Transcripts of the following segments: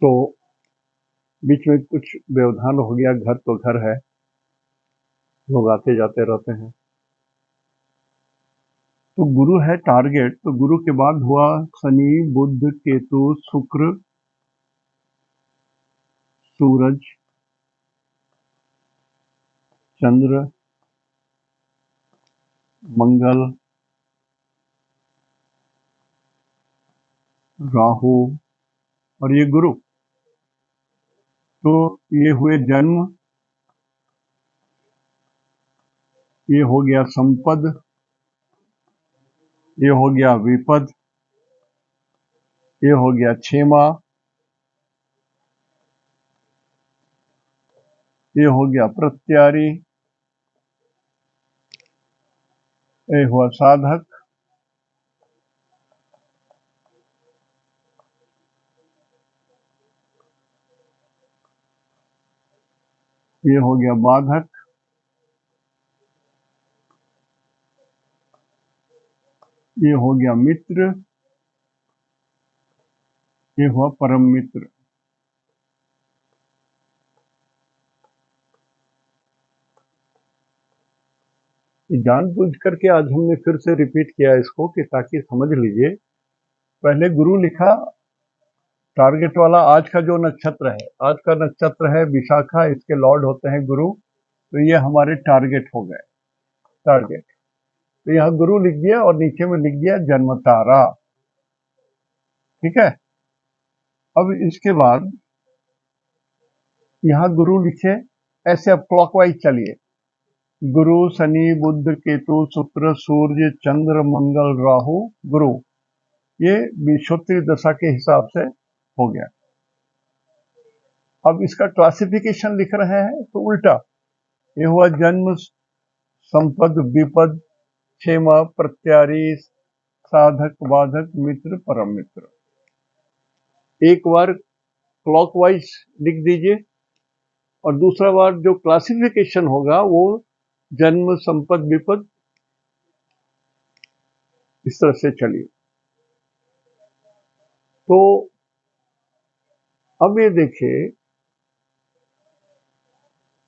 तो बीच में कुछ व्यवधान हो गया, घर तो घर है, लोग आते जाते रहते हैं। तो गुरु है टारगेट, तो गुरु के बाद हुआ शनि, बुध, केतु, शुक्र, सूरज, चंद्र, मंगल, राहु और ये गुरु। तो ये हुए जन्म, ये हो गया संपद, ये हो गया विपद, ये हो गया क्षेमा, ये हो गया प्रत्यारी, ये हुआ साधक, ये हो गया बाधक, ये हो गया मित्र, ये हुआ परम मित्र। जानबूझ करके आज हमने फिर से रिपीट किया इसको कि ताकि समझ लीजिए। पहले गुरु लिखा टारगेट वाला, आज का जो नक्षत्र है, आज का नक्षत्र है विशाखा, इसके लॉर्ड होते हैं गुरु, तो ये हमारे टारगेट हो गए, टारगेट। तो यहाँ गुरु लिख दिया और नीचे में लिख दिया जन्म तारा, ठीक है। अब इसके बाद यहाँ गुरु लिखे, ऐसे अब क्लॉकवाइज चलिए। गुरु, शनि, बुध, केतु, शुक्र, सूर्य, चंद्र, मंगल, राहु, गुरु, ये विषुवतीय दशा के हिसाब से हो गया। अब इसका क्लासिफिकेशन लिख रहे हैं तो उल्टा, ये हुआ जन्म, संपद, विपद, क्षेमा, प्रत्यारी, साधक, बाधक, मित्र, परम मित्र। एक बार क्लॉकवाइज लिख दीजिए और दूसरा बार जो क्लासिफिकेशन होगा वो जन्म, संपद, विपद, इस तरह से चलिए। तो अब ये देखिए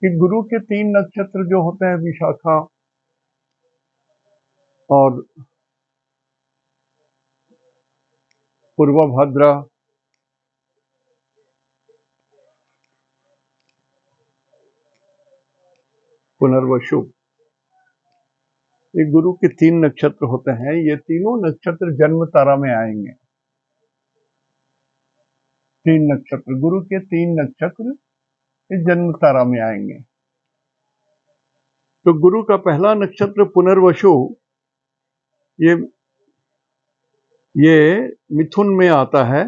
कि गुरु के 3 नक्षत्र जो होते हैं, विशाखा और पूर्वभद्रा, पुनर्वसु, ये गुरु के 3 नक्षत्र होते हैं। ये तीनों नक्षत्र जन्म तारा में आएंगे। 3 नक्षत्र, गुरु के 3 नक्षत्र ये जन्म तारा में आएंगे। तो गुरु का पहला नक्षत्र पुनर्वसु, ये मिथुन में आता है।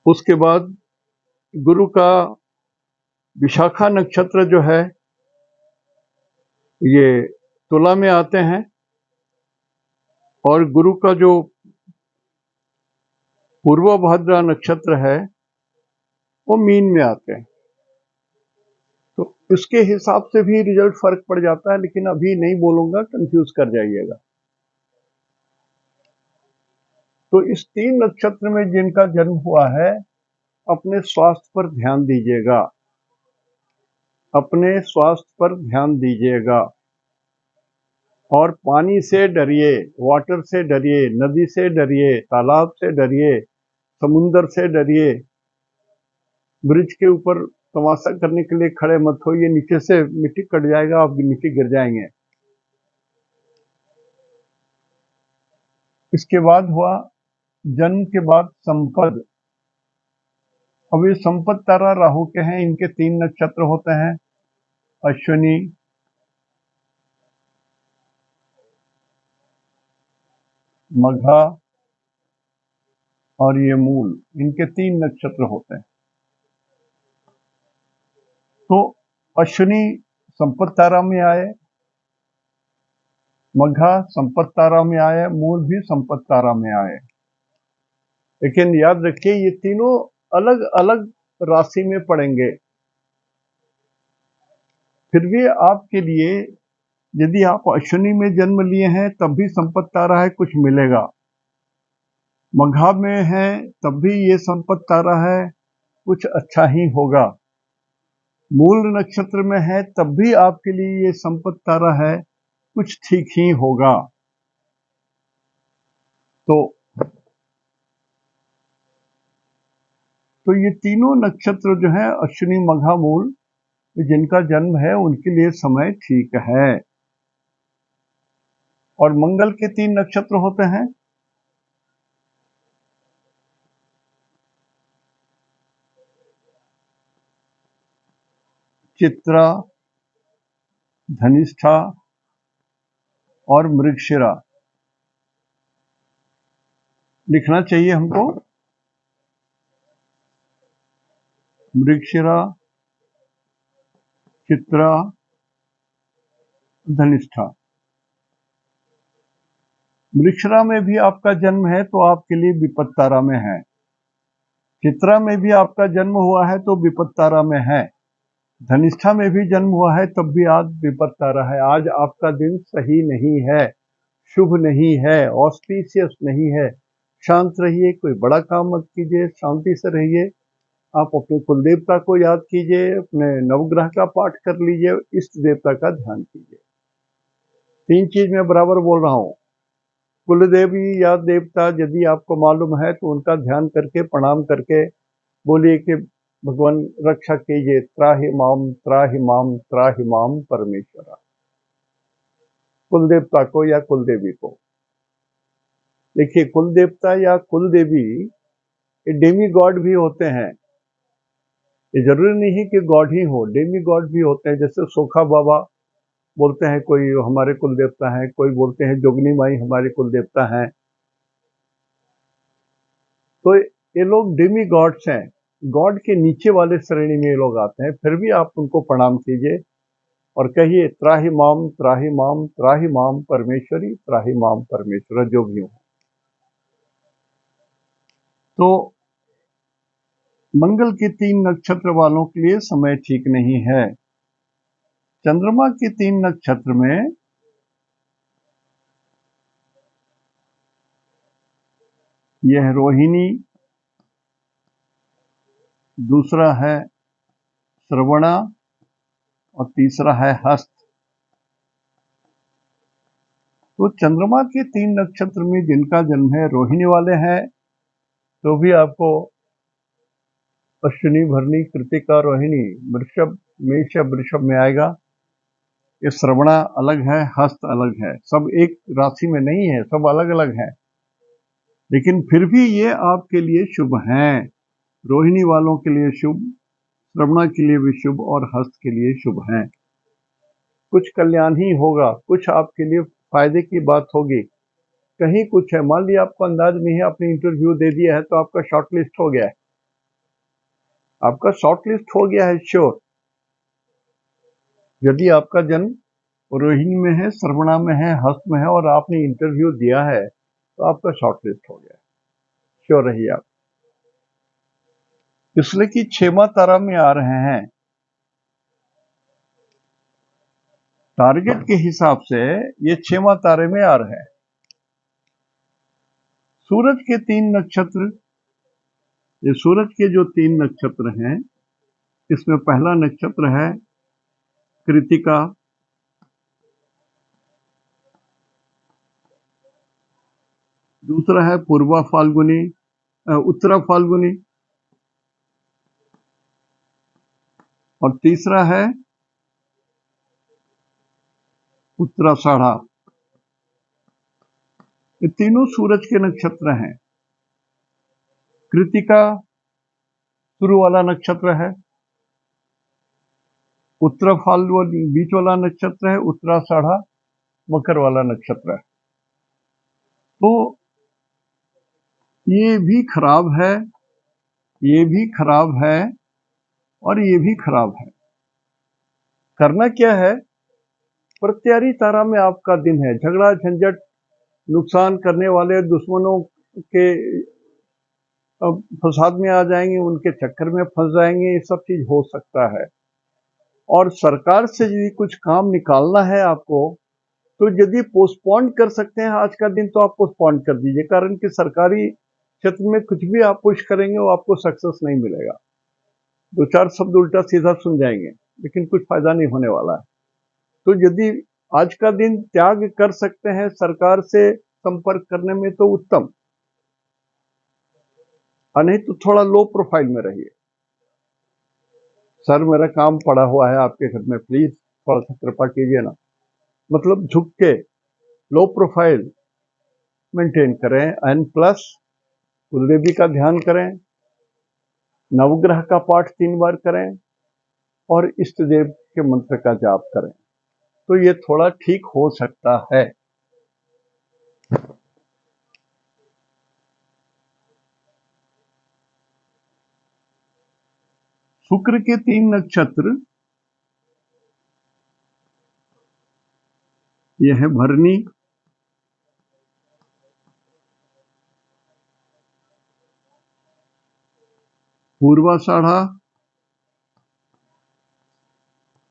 उसके बाद गुरु का विशाखा नक्षत्र जो है ये तुला में आते हैं, और गुरु का जो पूर्वभद्रा नक्षत्र है वो मीन में आते हैं। तो इसके हिसाब से भी रिजल्ट फर्क पड़ जाता है, लेकिन अभी नहीं बोलूंगा, कंफ्यूज कर जाइएगा। तो इस 3 नक्षत्र में जिनका जन्म हुआ है, अपने स्वास्थ्य पर ध्यान दीजिएगा, अपने स्वास्थ्य पर ध्यान दीजिएगा। और पानी से डरिए, वाटर से डरिए, नदी से डरिए, तालाब से डरिए, समुंदर से डरिए। ब्रिज के ऊपर तमाशा करने के लिए खड़े मत होइए, नीचे से मिट्टी कट जाएगा, आप नीचे गिर जाएंगे। इसके बाद हुआ जन्म के बाद संपद। अब ये संपद तारा राहु के हैं, इनके 3 नक्षत्र होते हैं, अश्विनी, मघा और ये मूल, इनके 3 नक्षत्र होते हैं। तो अश्विनी संपद तारा में आए, मघा संपद तारा में आए, मूल भी संपद तारा में आए। लेकिन याद रखिए ये तीनों अलग अलग राशि में पड़ेंगे। फिर भी आपके लिए, यदि आप अश्विनी में जन्म लिए हैं तब भी संपद तारा है, कुछ मिलेगा। मघा में है तब भी ये संपत्ति तारा है, कुछ अच्छा ही होगा। मूल नक्षत्र में है तब भी आपके लिए ये संपत्ति तारा है, कुछ ठीक ही होगा। तो ये तीनों नक्षत्र जो है अश्विनी मघा मूल, जिनका जन्म है उनके लिए समय ठीक है। और मंगल के 3 नक्षत्र होते हैं, चित्रा, धनिष्ठा और मृगशिरा। लिखना चाहिए हमको मृगशिरा, चित्रा, धनिष्ठा। मृगशिरा में भी आपका जन्म है तो आपके लिए विपत्ति तारा में है। चित्रा में भी आपका जन्म हुआ है तो विपत्ति तारा में है। धनिष्ठा में भी जन्म हुआ है तब भी आज विपत्ति तारा है। आज आपका दिन सही नहीं है, शुभ नहीं है, ऑस्पिशियस नहीं है। शांत रहिए, कोई बड़ा काम मत कीजिए, शांति से रहिए। आप अपने कुल देवता को याद कीजिए, अपने नवग्रह का पाठ कर लीजिए, इष्ट देवता का ध्यान कीजिए। 3 चीज मैं बराबर बोल रहा हूँ। कुल देवी या देवता यदि आपको मालूम है तो उनका ध्यान करके, प्रणाम करके बोलिए कि भगवान रक्षा कीजिए, त्राहि माम त्राहि माम त्राहि माम परमेश्वरा। कुल देवता को या कुल देवी को। देखिए, कुल देवता या कुल देवी ये डेमी गॉड भी होते हैं। ये जरूरी नहीं कि गॉड ही हो, डेमी गॉड भी होते हैं। जैसे सोखा बाबा बोलते हैं कोई हमारे कुल देवता हैं, कोई बोलते हैं जोगनी माई हमारे कुल देवता हैं। तो ये लोग डेमी गॉड्स हैं, गॉड के नीचे वाले श्रेणी में ये लोग आते हैं। फिर भी आप उनको प्रणाम कीजिए और कहिए त्राहि माम त्राहि माम त्राहि माम परमेश्वरी, त्राहि माम परमेश्वर, जो भी हो। तो मंगल के 3 नक्षत्र वालों के लिए समय ठीक नहीं है। चंद्रमा के 3 नक्षत्र में यह है रोहिणी, दूसरा है श्रवणा और तीसरा है हस्त। तो चंद्रमा के 3 नक्षत्र में जिनका जन्म है, रोहिणी वाले हैं तो भी आपको अश्विनी, भरणी, कृतिका, रोहिणी, वृषभ, मेष या वृषभ में आएगा। ये श्रवणा अलग है, हस्त अलग है, सब एक राशि में नहीं है, सब अलग अलग है, लेकिन फिर भी ये आपके लिए शुभ हैं। रोहिणी वालों के लिए शुभ, श्रवणा के लिए भी शुभ और हस्त के लिए शुभ हैं। कुछ कल्याण ही होगा, कुछ आपके लिए फायदे की बात होगी। कहीं कुछ है, मान लिया आपको अंदाज नहीं है, आपने इंटरव्यू दे दिया है तो आपका शॉर्ट लिस्ट हो गया है, आपका शॉर्ट लिस्ट हो गया है श्योर। यदि आपका जन्म रोहिणी में है, श्रवणा में है, हस्त में है और आपने इंटरव्यू दिया है तो आपका शॉर्ट लिस्ट हो गया है, श्योर रहिए आप। इसलिए कि 6वां तारा में आ रहे हैं। टारगेट के हिसाब से ये 6वां तारे में आ रहे हैं। सूरज के 3 नक्षत्र, ये सूरज के जो 3 नक्षत्र हैं, इसमें पहला नक्षत्र है कृतिका, दूसरा है पूर्वा फाल्गुनी, उत्तरा फाल्गुनी और तीसरा है उत्तराषाढ़ा। ये तीनों सूरज के नक्षत्र हैं। कृतिका शुरू वाला नक्षत्र है, उत्तरा फाल्गुनी बीच वाला नक्षत्र है, उत्तराषाढ़ा मकर वाला नक्षत्र है। तो ये भी खराब है, ये भी खराब है और ये भी खराब है। करना क्या है? प्रत्यारी तारा में आपका दिन है। झगड़ा झंझट, नुकसान करने वाले दुश्मनों के फसाद में आ जाएंगे, उनके चक्कर में फंस जाएंगे, ये सब चीज हो सकता है। और सरकार से यदि कुछ काम निकालना है आपको, तो यदि पोस्टपोन कर सकते हैं आज का दिन तो आप पोस्टपोन कर दीजिए। कारण कि सरकारी क्षेत्र में कुछ भी आप पुश करेंगे वो आपको सक्सेस नहीं मिलेगा। दो चार शब्द उल्टा सीधा सुन जाएंगे लेकिन कुछ फायदा नहीं होने वाला है। तो यदि आज का दिन त्याग कर सकते हैं सरकार से संपर्क करने में तो उत्तम, और नहीं तो थोड़ा लो प्रोफाइल में रहिए। सर मेरा काम पड़ा हुआ है आपके घर में, प्लीज थोड़ा सा कृपा कीजिए ना, मतलब झुक के लो प्रोफाइल मेंटेन करें। एंड प्लस कुलदेवी का ध्यान करें, नवग्रह का पाठ 3 बार करें और इष्ट देव के मंत्र का जाप करें, तो ये थोड़ा ठीक हो सकता है। शुक्र के 3 नक्षत्र, यह है भरनी, पूर्वाषाढ़ा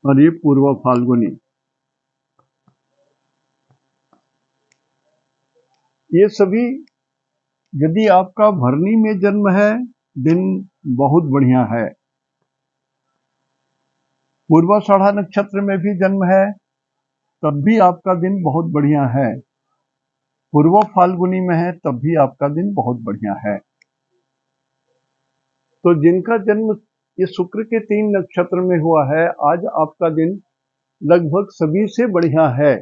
और ये पूर्व फाल्गुनी। ये सभी, यदि आपका भरनी में जन्म है दिन बहुत बढ़िया है, पूर्वाषाढ़ा नक्षत्र में भी जन्म है तब भी आपका दिन बहुत बढ़िया है, पूर्व फाल्गुनी में है तब भी आपका दिन बहुत बढ़िया है। तो जिनका जन्म ये शुक्र के 3 नक्षत्र में हुआ है, आज आपका दिन लगभग सभी से बढ़िया है,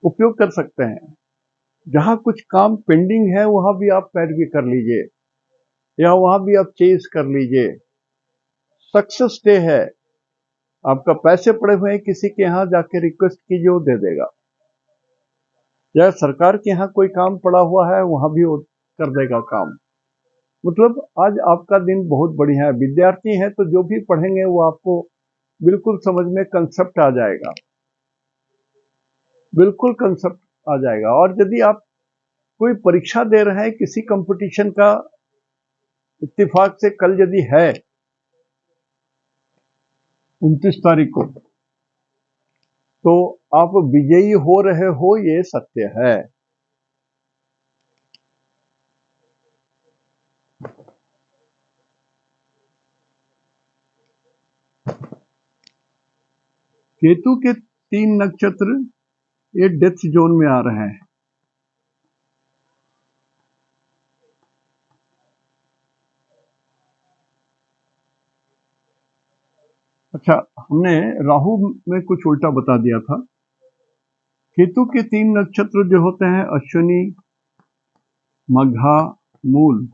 उपयोग कर सकते हैं। जहां कुछ काम पेंडिंग है वहां भी आप पैरवी कर लीजिए या वहां भी आप चेज कर लीजिए। सक्सेस डे है, आपका पैसे पड़े हुए हैं किसी के यहां जाके रिक्वेस्ट कीजिए, वो दे देगा। या सरकार के यहाँ कोई काम पड़ा हुआ है वहां भी वो कर देगा काम। मतलब आज आपका दिन बहुत बढ़िया है। विद्यार्थी हैं तो जो भी पढ़ेंगे वो आपको बिल्कुल समझ में कंसेप्ट आ जाएगा, बिल्कुल कंसेप्ट आ जाएगा। और यदि आप कोई परीक्षा दे रहे हैं किसी कंपटीशन का, इत्तेफाक से कल यदि है 29 तारीख को, तो आप विजयी हो रहे हो, ये सत्य है। केतु के 3 नक्षत्र ये डेथ जोन में आ रहे हैं। अच्छा, हमने राहु में कुछ उल्टा बता दिया था। केतु के 3 नक्षत्र जो होते हैं अश्विनी, मघा, मूल,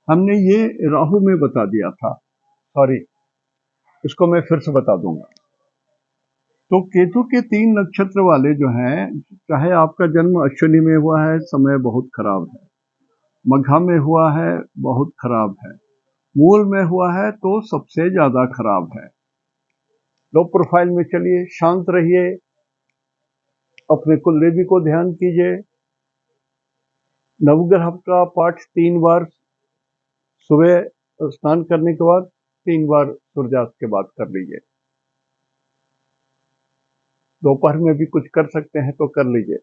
हमने ये राहु में बता दिया था। सॉरी, इसको मैं फिर से बता दूंगा। तो केतु के 3 नक्षत्र वाले जो हैं, चाहे आपका जन्म अश्विनी में हुआ है समय बहुत खराब है, मघा में हुआ है बहुत खराब है, मूल में हुआ है तो सबसे ज्यादा खराब है। लो प्रोफाइल में चलिए, शांत रहिए, अपने कुलदेवी को ध्यान कीजिए, नवग्रह का पाठ 3 बार सुबह स्नान करने के बाद, 3 बार सूर्यास्त के बाद कर लीजिए। दोपहर में भी कुछ कर सकते हैं तो कर लीजिए।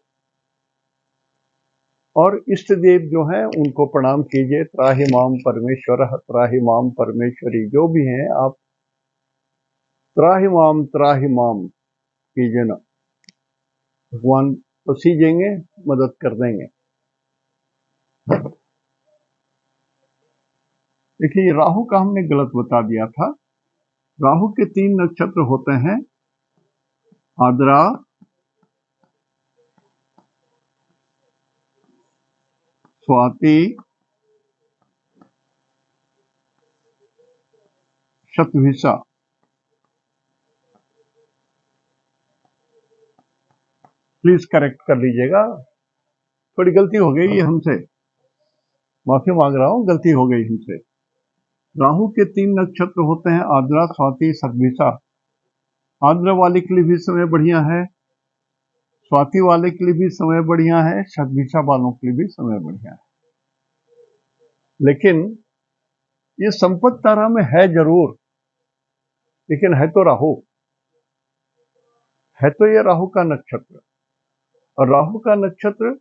और इष्ट देव जो हैं उनको प्रणाम कीजिए। त्राहि माम परमेश्वर, त्राहि माम परमेश्वरी, जो भी हैं आप त्राहि माम कीजिए ना, भगवान पसीजेंगे, मदद कर देंगे। देखिए, राहु का हमने गलत बता दिया था। राहु के 3 नक्षत्र होते हैं आद्रा, स्वाति, शतभिषा। प्लीज करेक्ट कर लीजिएगा, थोड़ी गलती हो गई है हमसे, माफी मांग रहा हूं, गलती हो गई हमसे। राहु के 3 नक्षत्र होते हैं आद्रा, स्वाति, शतभिषा। आद्रा वाले के लिए भी समय बढ़िया है, स्वाति वाले के लिए भी समय बढ़िया है, शतभिषा वालों के लिए भी समय बढ़िया है। लेकिन ये संपत्ति तारा में है जरूर, लेकिन है तो राहु, है तो ये राहु का नक्षत्र। और राहु का नक्षत्र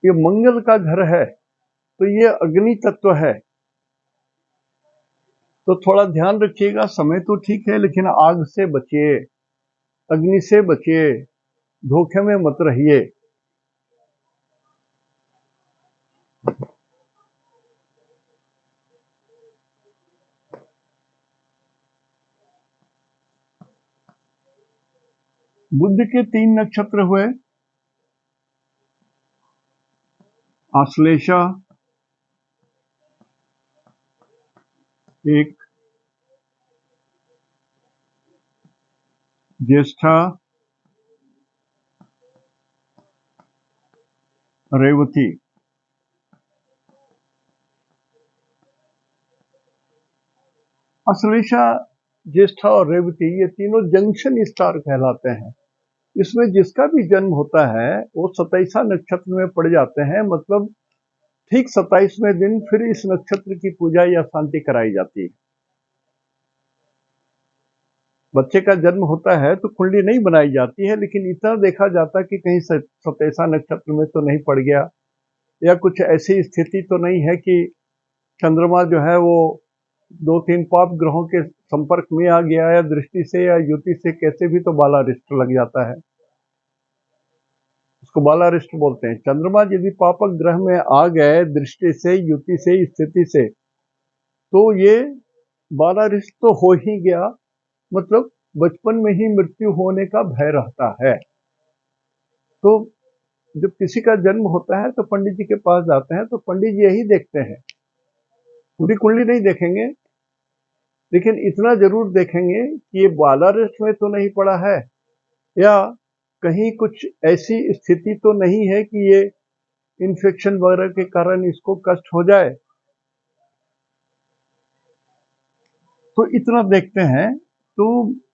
ये मंगल का घर है, तो ये अग्नि तत्व है, तो थोड़ा ध्यान रखिएगा। समय तो ठीक है, लेकिन आग से बचिए, अग्नि से बचिए, धोखे में मत रहिए। बुध के 3 नक्षत्र हुए, आश्लेषा एक, ज्येष्ठा, रेवती। आश्लेषा, ज्येष्ठा और रेवती ये तीनों जंक्शन स्टार कहलाते हैं। इसमें जिसका भी जन्म होता है वो 27वां नक्षत्र में पड़ जाते हैं, मतलब ठीक 27वें दिन फिर इस नक्षत्र की पूजा या शांति कराई जाती है। बच्चे का जन्म होता है तो कुंडली नहीं बनाई जाती है, लेकिन इतना देखा जाता है कि कहीं 27वां नक्षत्र में तो नहीं पड़ गया, या कुछ ऐसी स्थिति तो नहीं है कि चंद्रमा जो है वो 2-3 पाप ग्रहों के संपर्क में आ गया, या दृष्टि से या युति से कैसे भी तो बालारिष्ट लग जाता है, उसको बालारिष्ट बोलते हैं। चंद्रमा यदि पापक ग्रह में आ गए दृष्टि से, युति से, स्थिति से, तो ये बालारिष्ट तो हो ही गया, मतलब बचपन में ही मृत्यु होने का भय रहता है। तो जब किसी का जन्म होता है तो पंडित जी के पास जाते हैं, तो पंडित जी यही देखते हैं, पूरी कुंडली नहीं देखेंगे, लेकिन इतना जरूर देखेंगे कि ये बालारिष्ट में तो नहीं पड़ा है, या कहीं कुछ ऐसी स्थिति तो नहीं है कि ये इन्फेक्शन वगैरह के कारण इसको कष्ट हो जाए, तो इतना देखते हैं। तो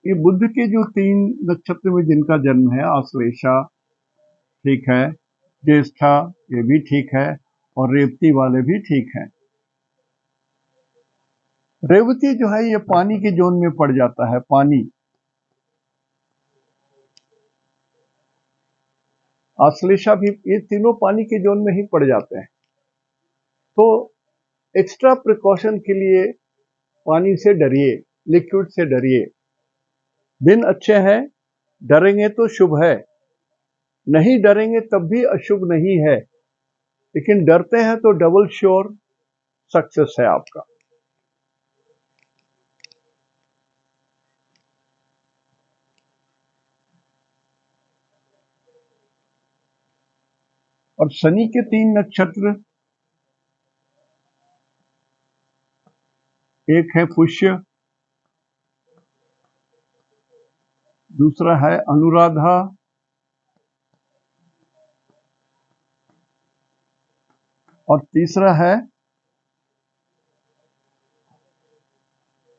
ये बुध के जो 3 नक्षत्र में जिनका जन्म है, आश्लेषा ठीक है, ज्येष्ठा ये भी ठीक है, और रेवती वाले भी ठीक हैं। रेवती जो है ये पानी के जोन में पड़ जाता है, पानी। आश्लेषा भी, ये तीनों पानी के जोन में ही पड़ जाते हैं। तो एक्स्ट्रा प्रिकॉशन के लिए पानी से डरिए, लिक्विड से डरिए। दिन अच्छे हैं, डरेंगे तो शुभ है, नहीं डरेंगे तब भी अशुभ नहीं है, लेकिन डरते हैं तो डबल श्योर सक्सेस है आपका। और शनि के 3 नक्षत्र, एक है पुष्य, दूसरा है अनुराधा, और तीसरा है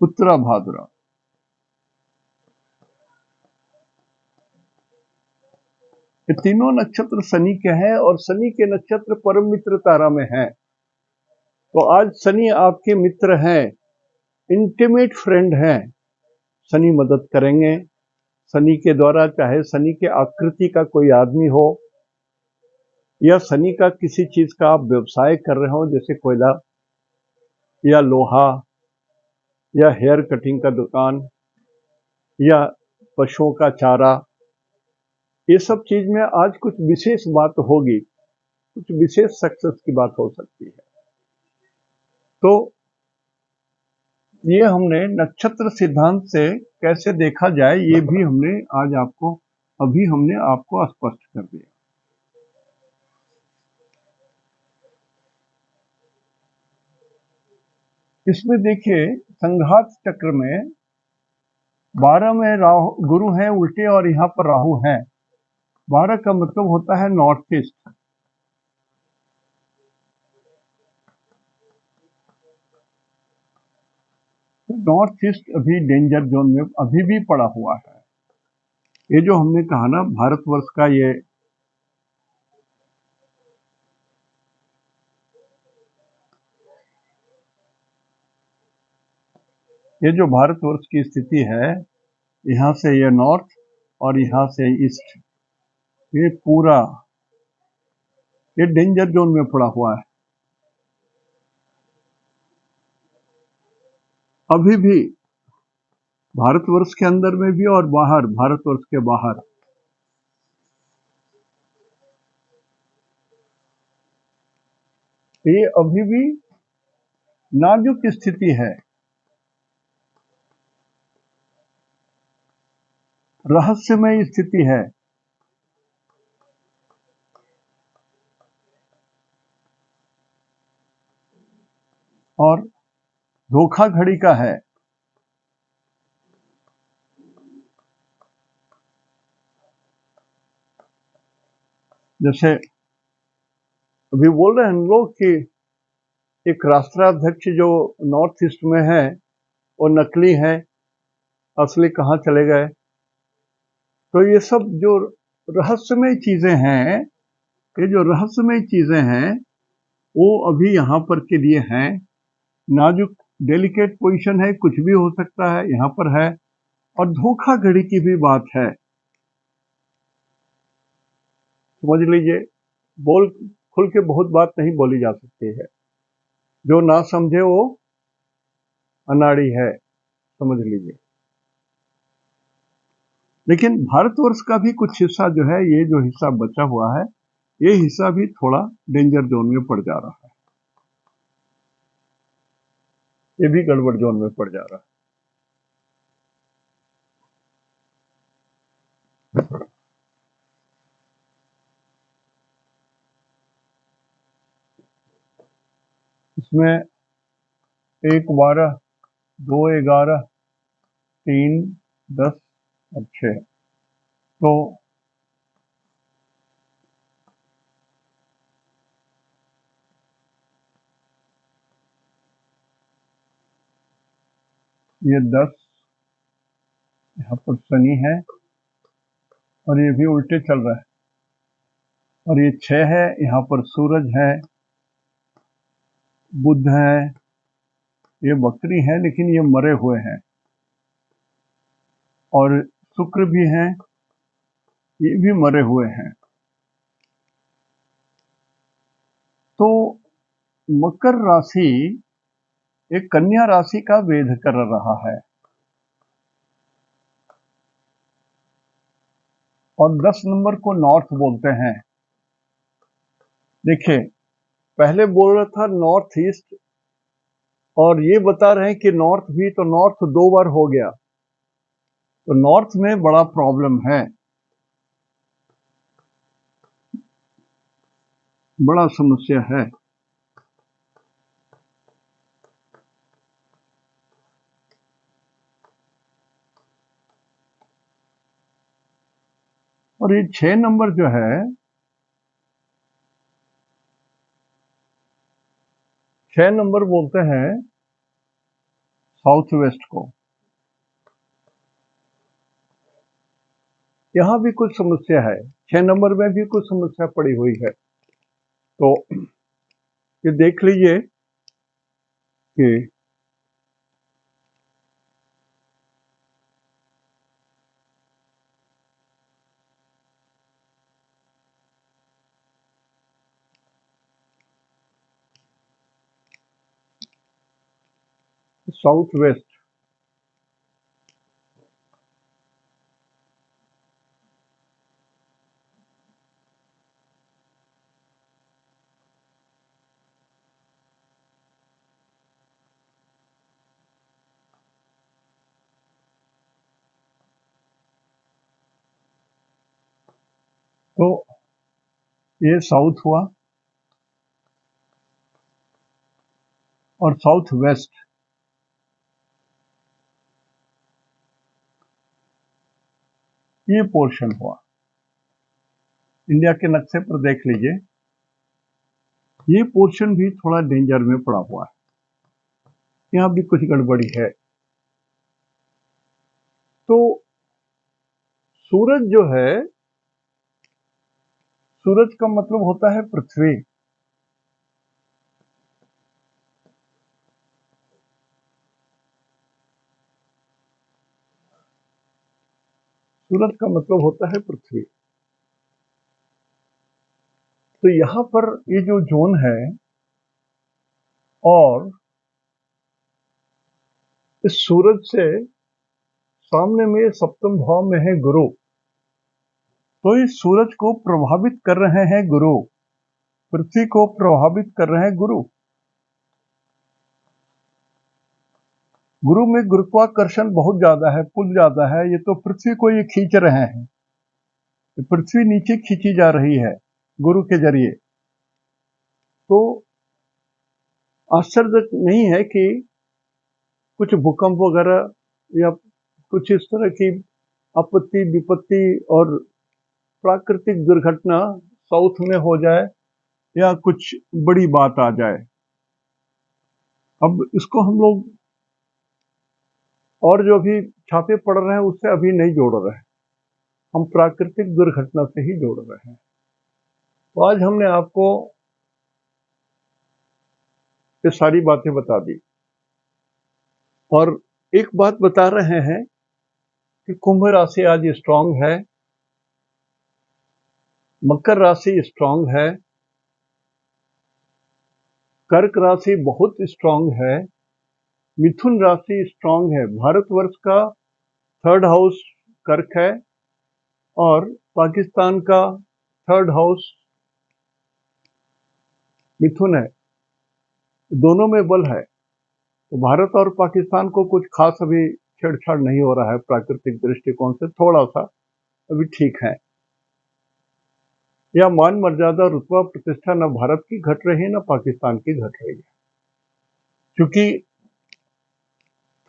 उत्तरा भाद्रा। ये तीनों नक्षत्र शनि के हैं, और शनि के नक्षत्र परम मित्र तारा में हैं। तो आज शनि आपके मित्र हैं, इंटीमेट फ्रेंड हैं। शनि मदद करेंगे, शनि के द्वारा, चाहे शनि के आकृति का कोई आदमी हो, या शनि का किसी चीज का आप व्यवसाय कर रहे हो, जैसे कोयला या लोहा या हेयर कटिंग का दुकान या पशुओं का चारा, ये सब चीज में आज कुछ विशेष बात होगी, कुछ विशेष सक्सेस की बात हो सकती है। तो ये हमने नक्षत्र सिद्धांत से कैसे देखा जाए, ये भी हमने आज आपको, अभी हमने आपको स्पष्ट कर दिया। इसमें देखिए, संघात चक्र में 12 में राहु गुरु है उल्टे, और यहाँ पर राहु है। 12 का मतलब होता है नॉर्थ ईस्ट। तो नॉर्थ ईस्ट अभी डेंजर जोन में अभी भी पड़ा हुआ है। ये जो हमने कहा ना, भारतवर्ष का ये जो भारतवर्ष की स्थिति है, यहाँ से ये नॉर्थ और यहाँ से ईस्ट, ये पूरा ये डेंजर जोन में पड़ा हुआ है। अभी भी भारतवर्ष के अंदर में भी और बाहर, भारतवर्ष के बाहर, ये अभी भी नाजुक स्थिति है, रहस्यमय स्थिति है। और धोखाधड़ी का है। जैसे अभी बोल रहे हैं लोग कि एक राष्ट्राध्यक्ष जो नॉर्थ ईस्ट में है वो नकली है, असली कहाँ चले गए। तो ये सब जो रहस्यमय चीजें हैं, ये जो रहस्यमय चीजें हैं वो अभी यहाँ पर के लिए हैं। नाजुक डेलिकेट पोजीशन है, कुछ भी हो सकता है, यहाँ पर है। और धोखाधड़ी की भी बात है, समझ लीजिए। बोल खुल के बहुत बात नहीं बोली जा सकती है, जो ना समझे वो अनाड़ी है, समझ लीजिए। लेकिन भारतवर्ष का भी कुछ हिस्सा जो है, ये जो हिस्सा बचा हुआ है, ये हिस्सा भी थोड़ा डेंजर जोन में पड़ जा रहा है, ये भी गड़बड़ जोन में पड़ जा रहा है। इसमें 1, 12, 2, 11, 3, 10 और 6, तो ये 10 यहाँ पर शनि है और ये भी उल्टे चल रहा है। और ये 6 है, यहाँ पर सूरज है, बुध है, ये बकरी है लेकिन ये मरे हुए हैं। और शुक्र भी है, ये भी मरे हुए हैं। तो मकर राशि एक कन्या राशि का वेध कर रहा है। और 10 नंबर को नॉर्थ बोलते हैं। देखिए, पहले बोल रहा था नॉर्थ ईस्ट, और ये बता रहे हैं कि नॉर्थ भी, तो नॉर्थ 2 बार हो गया, तो नॉर्थ में बड़ा प्रॉब्लम है, बड़ा समस्या है। और ये 6 नंबर जो है, 6 नंबर बोलते हैं साउथ वेस्ट को। यहां भी कुछ समस्या है, 6 नंबर में भी कुछ समस्या पड़ी हुई है। तो ये देख लीजिए कि साउथ वेस्ट, तो ये साउथ हुआ और साउथ वेस्ट, ये पोर्शन हुआ। इंडिया के नक्शे पर देख लीजिए, ये पोर्शन भी थोड़ा डेंजर में पड़ा हुआ है, यहां भी कुछ गड़बड़ी है। तो सूरज जो है, सूरज का मतलब होता है पृथ्वी। सूरज का मतलब होता है पृथ्वी। तो यहां पर ये जो जोन है, और इस सूरज से सामने में सप्तम भाव में है गुरु, तो इस सूरज को प्रभावित कर रहे हैं गुरु, पृथ्वी को प्रभावित कर रहे हैं गुरु। गुरु में गुरुत्वाकर्षण बहुत ज्यादा है, पुल ज्यादा है, ये तो पृथ्वी को ये खींच रहे हैं, पृथ्वी नीचे खींची जा रही है गुरु के जरिए। तो आश्चर्य नहीं है कि कुछ भूकंप वगैरह या कुछ इस तरह की आपत्ति विपत्ति और प्राकृतिक दुर्घटना साउथ में हो जाए या कुछ बड़ी बात आ जाए। अब इसको हम लोग और जो भी छापे पड़ रहे हैं उससे अभी नहीं जोड़ रहे हैं, हम प्राकृतिक दुर्घटना से ही जोड़ रहे हैं। तो आज हमने आपको ये सारी बातें बता दी, और एक बात बता रहे हैं कि कुंभ राशि आज स्ट्रांग है, मकर राशि स्ट्रांग है, कर्क राशि बहुत स्ट्रांग है, मिथुन राशि स्ट्रांग है। भारतवर्ष का 3rd हाउस कर्क है और पाकिस्तान का 3rd हाउस मिथुन है, दोनों में बल है। तो भारत और पाकिस्तान को कुछ खास अभी छेड़छाड़ नहीं हो रहा है, प्राकृतिक दृष्टिकोण से थोड़ा सा अभी ठीक है। या मान मर्यादा रुतबा प्रतिष्ठा न भारत की घट रही है न पाकिस्तान की घट रही है, क्योंकि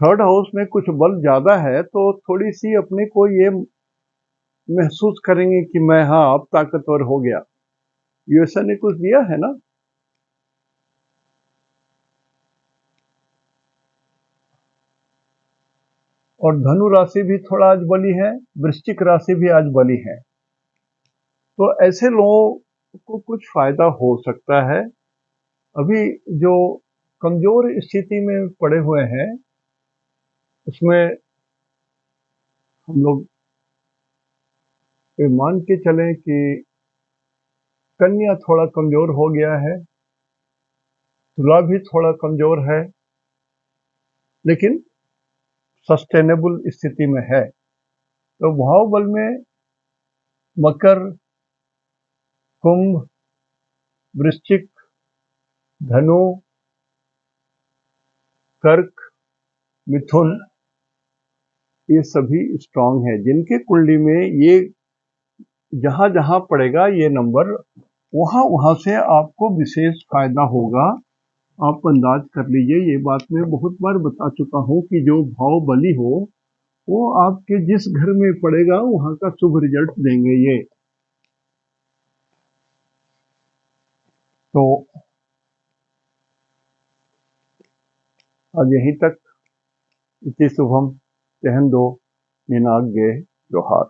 3rd हाउस में कुछ बल ज्यादा है, तो थोड़ी सी अपने को ये महसूस करेंगे कि मैं हाँ अब ताकतवर हो गया। यूएसए ने कुछ दिया है ना, और धनु राशि भी थोड़ा आज बली है, वृश्चिक राशि भी आज बली है। तो ऐसे लोगों को कुछ फायदा हो सकता है। अभी जो कमजोर स्थिति में पड़े हुए हैं उसमें हम लोग ये मान के चलें कि कन्या थोड़ा कमजोर हो गया है, तुला भी थोड़ा कमजोर है, लेकिन सस्टेनेबल स्थिति में है। तो भाव बल में मकर, कुंभ, वृश्चिक, धनु, कर्क, मिथुन, ये सभी स्ट्रांग है। जिनके कुंडली में ये जहां जहां पड़ेगा ये नंबर, वहां वहां से आपको विशेष फायदा होगा। आप अंदाज कर लीजिए, ये बात मैं बहुत बार बता चुका हूं कि जो भाव बली हो वो आपके जिस घर में पड़ेगा वहां का शुभ रिजल्ट देंगे ये। तो आज यहीं तक। इति शुभम, सहन दो, निनाग्ये जोहार।